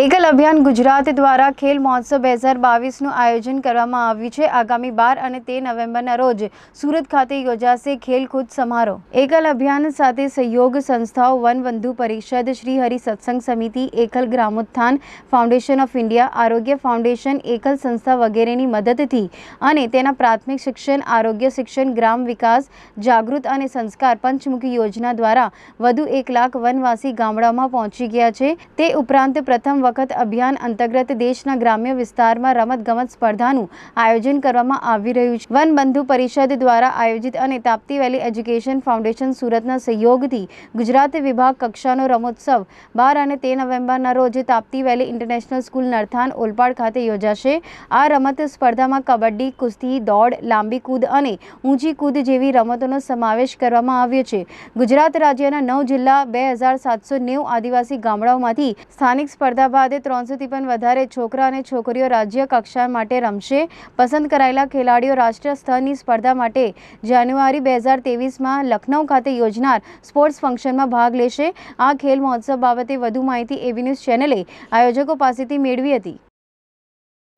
એકલ અભિયાન ગુજરાત દ્વારા ખેલ મહોત્સવ 2022નું આયોજન કરવામાં આવ્યું છે। આગામી 12 અને 13 નવેમ્બરના રોજ સુરત ખાતે યોજાશે ખેલકૂદ સમારોહ। એકલ અભિયાન સાથે સહયોગ સંસ્થાઓ વનબંધુ પરિષદ, શ્રી હરિ સત્સંગ સમિતિ, એકલ ગ્રામોત્થાન ફાઉન્ડેશન ઓફ ઇન્ડિયા, આરોગ્ય ફાઉન્ડેશન, એકલ સંસ્થા વગેરેની મદદથી અને તેના પ્રાથમિક શિક્ષણ, આરોગ્ય શિક્ષણ, ગ્રામ વિકાસ, જાગૃત અને સંસ્કાર પંચમુખી યોજના દ્વારા વધુ 1 લાખ વનવાસી ગામડામાં પહોંચી ગયા છે। તે ઉપરાંત પ્રથમ વખત અભિયાન અંતર્ગત દેશના ગ્રામ્ય વિસ્તારમાં રમતગમત સ્પર્ધાનું આયોજન કરવામાં આવી રહ્યું છે। વનબંધુ પરિષદ દ્વારા આયોજિત અને તાપ્તી વેલી એજ્યુકેશન ફાઉન્ડેશન સુરતના સહયોગથી ગુજરાત વિભાગ કક્ષાનો રમોત્સવ 12 અને 13 નવેમ્બરના રોજ તાપ્તી વેલી ઇન્ટરનેશનલ સ્કૂલ નરથાણ ઓલપાડ ખાતે યોજાશે। આ રમત સ્પર્ધામાં કબડ્ડી, કુસ્તી, દોડ, લાંબી કૂદ અને ઊંચી કૂદ જેવી રમતોનો સમાવેશ કરવામાં આવ્યો છે। ગુજરાત રાજ્યના 9 જિલ્લા 2790 આદિવાસી ગામડાઓમાંથી સ્થાનિક સ્પર્ધા બાદ 353 વધારે છોકરા અને છોકરીઓ રાજ્ય કક્ષા માટે રમશે। પસંદ કરાયેલા ખેલાડીઓ રાષ્ટ્રીય સ્તરની સ્પર્ધા માટે જાન્યુઆરી 2023માં લખનઉ ખાતે યોજનાર સ્પોર્ટ્સ ફંક્શનમાં ભાગ લેશે। આ ખેલ મહોત્સવ બાબતે વધુ માહિતી એબી ન્યૂઝ ચેનલે આયોજકો પાસેથી મેળવી હતી।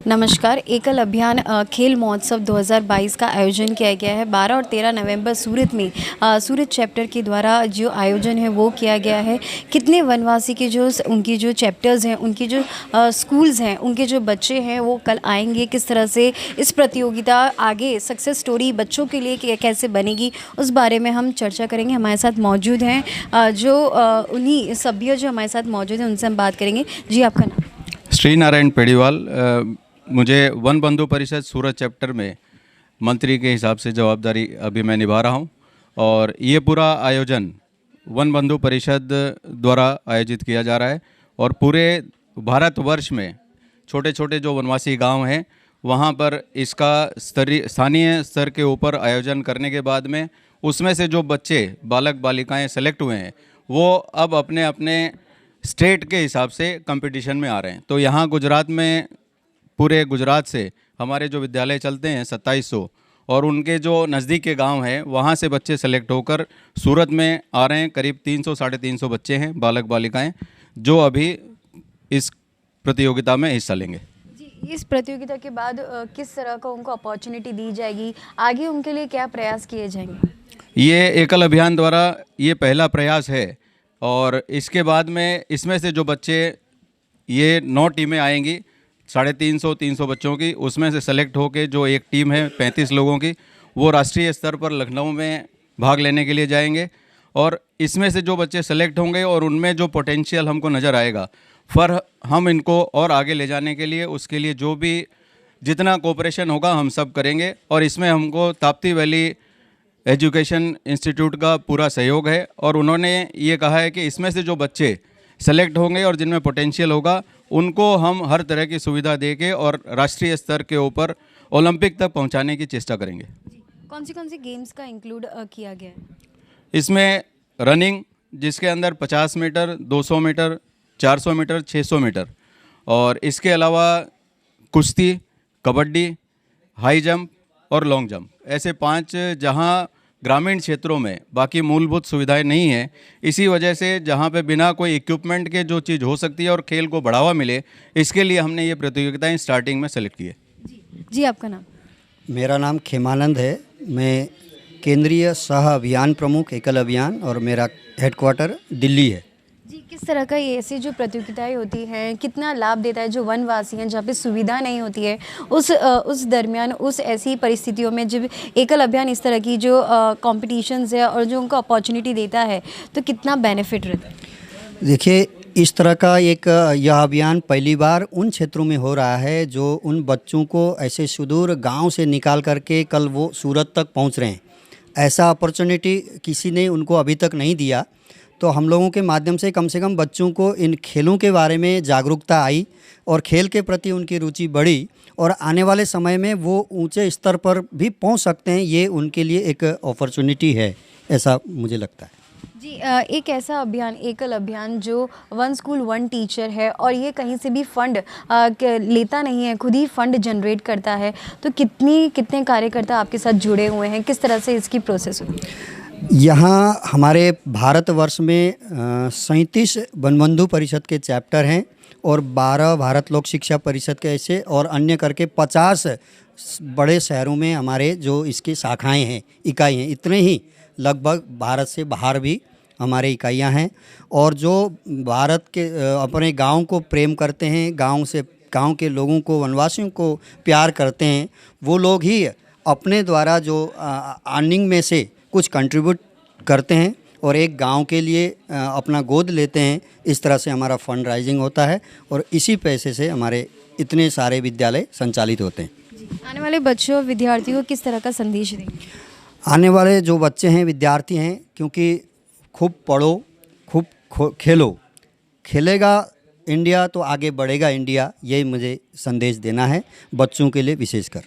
नमस्कार। एकल अभियान खेल महोत्सव 2022 का आयोजन किया गया है। 12 और 13 नवंबर सूरत में सूरत चैप्टर के द्वारा जो आयोजन है वो किया गया है। कितने वनवासी के जो उनकी जो चैप्टर्स हैं, उनकी जो स्कूल्स हैं, उनके जो बच्चे हैं वो कल आएंगे, किस तरह से इस प्रतियोगिता आगे सक्सेस स्टोरी बच्चों के लिए कैसे बनेगी, उस बारे में हम चर्चा करेंगे। हमारे साथ मौजूद हैं जो उन्हीं सभ्य जो हमारे साथ मौजूद हैं, उनसे हम बात करेंगे। जी, आपका नाम? श्री नारायण पेड़ीवाल। मुझे वन बंधु परिषद सूरत चैप्टर में मंत्री के हिसाब से जवाबदारी अभी मैं निभा रहा हूं और ये पूरा आयोजन वन बंधु परिषद द्वारा आयोजित किया जा रहा है और पूरे भारतवर्ष में छोटे छोटे जो वनवासी गांव हैं वहां पर इसका स्थानीय स्तर के ऊपर आयोजन करने के बाद में उसमें से जो बच्चे बालक बालिकाएं सेलेक्ट हुए हैं वो अब अपने अपने स्टेट के हिसाब से कंपटीशन में आ रहे हैं। तो यहाँ गुजरात में पूरे गुजरात से हमारे जो विद्यालय चलते हैं 2700 और उनके जो नज़दीक के गांव हैं वहां से बच्चे सेलेक्ट होकर सूरत में आ रहे हैं। करीब 300-350 बच्चे हैं बालक बालिकाएं जो अभी इस प्रतियोगिता में हिस्सा लेंगे। जी, इस प्रतियोगिता के बाद किस तरह का उनको अपॉर्चुनिटी दी जाएगी, आगे उनके लिए क्या प्रयास किए जाएंगे? ये एकल अभियान द्वारा ये पहला प्रयास है और इसके बाद में इसमें से जो बच्चे ये 9 टीमें आएंगी 350 बच्चों की, उसमें से सेलेक्ट होके जो एक टीम है 35 लोगों की वो राष्ट्रीय स्तर पर लखनऊ में भाग लेने के लिए जाएंगे और इसमें से जो बच्चे सेलेक्ट होंगे और उनमें जो पोटेंशियल हमको नज़र आएगा फिर हम इनको और आगे ले जाने के लिए उसके लिए जो भी जितना कोऑपरेशन होगा हम सब करेंगे। और इसमें हमको ताप्ती वैली एजुकेशन इंस्टीट्यूट का पूरा सहयोग है और उन्होंने ये कहा है कि इसमें से जो बच्चे सेलेक्ट होंगे और जिनमें पोटेंशियल होगा उनको हम हर तरह की सुविधा देके और राष्ट्रीय स्तर के ऊपर ओलंपिक तक पहुंचाने की चेष्टा करेंगे। कौन सी गेम्स का इंक्लूड किया गया है? इसमें रनिंग जिसके अंदर 50 मीटर, 200 मीटर, 400 मीटर, 600 मीटर और इसके अलावा कुश्ती, कबड्डी, हाई जंप और लॉन्ग जंप, ऐसे 5 जहां ग्रामीण क्षेत्रों में बाकी मूलभूत सुविधाएं नहीं है, इसी वजह से जहां पे बिना कोई इक्विपमेंट के जो चीज़ हो सकती है और खेल को बढ़ावा मिले, इसके लिए हमने ये प्रतियोगिताएं स्टार्टिंग में सेलेक्ट की है। जी, आपका नाम? मेरा नाम खेमानंद है। मैं केंद्रीय सह अभियान प्रमुख एकल अभियान और मेरा हेडक्वार्टर दिल्ली है। जी, किस तरह का ये ऐसी जो प्रतियोगिताएं होती हैं कितना लाभ देता है जो वनवासी हैं जहाँ पे सुविधा नहीं होती है उस दरमियान उस ऐसी परिस्थितियों में जब एकल अभियान इस तरह की जो कॉम्पिटिशन्स है और जो उनको अपॉर्चुनिटी देता है तो कितना बेनिफिट रहता है? देखिए, इस तरह का एक यह अभियान पहली बार उन क्षेत्रों में हो रहा है जो उन बच्चों को ऐसे सुदूर गांव से निकाल करके कल वो सूरत तक पहुंच रहे हैं। ऐसा अपॉर्चुनिटी किसी ने उनको अभी तक नहीं दिया। तो हम लोगों के माध्यम से कम बच्चों को इन खेलों के बारे में जागरूकता आई और खेल के प्रति उनकी रुचि बढ़ी और आने वाले समय में वो ऊंचे स्तर पर भी पहुंच सकते हैं। ये उनके लिए एक अपॉर्चुनिटी है, ऐसा मुझे लगता है। जी, एक ऐसा अभियान एकल अभियान जो वन स्कूल वन टीचर है और ये कहीं से भी फंड लेता नहीं है, खुद ही फंड जनरेट करता है, तो कितने कार्यकर्ता आपके साथ जुड़े हुए हैं, किस तरह से इसकी प्रोसेस हुई? यहाँ हमारे भारतवर्ष में 37 वनबंधु परिषद के चैप्टर हैं और 12 भारत लोक शिक्षा परिषद के ऐसे और अन्य करके 50 बड़े शहरों में हमारे जो इसकी शाखाएं हैं, इकाई हैं। इतने ही लगभग भारत से बाहर भी हमारे इकाइयां हैं। और जो भारत के अपने गांव को प्रेम करते हैं, गांव के लोगों को, वनवासियों को प्यार करते हैं, वो लोग ही अपने द्वारा जो अर्निंग में से कुछ कंट्रीब्यूट करते हैं और एक गांव के लिए अपना गोद लेते हैं। इस तरह से हमारा फंड राइजिंग होता है और इसी पैसे से हमारे इतने सारे विद्यालय संचालित होते हैं। आने वाले बच्चों और विद्यार्थियों को किस तरह का संदेश देंगे? आने वाले जो बच्चे हैं, विद्यार्थी हैं, क्योंकि खूब पढ़ो, खूब खेलो, खेलेगा इंडिया तो आगे बढ़ेगा इंडिया, यही मुझे संदेश देना है बच्चों के लिए विशेषकर।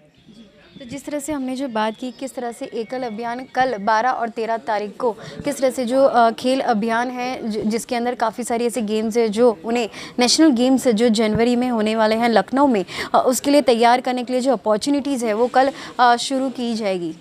तो जिस तरह से हमने जो बात की, किस तरह से एकल अभियान कल 12 और 13 तारीख को किस तरह से जो खेल अभियान है जिसके अंदर काफ़ी सारी ऐसे गेम्स है जो उन्हें नेशनल गेम्स जो जनवरी में होने वाले हैं लखनऊ में, उसके लिए तैयार करने के लिए जो अपॉर्चुनिटीज़ है वो कल शुरू की जाएगी।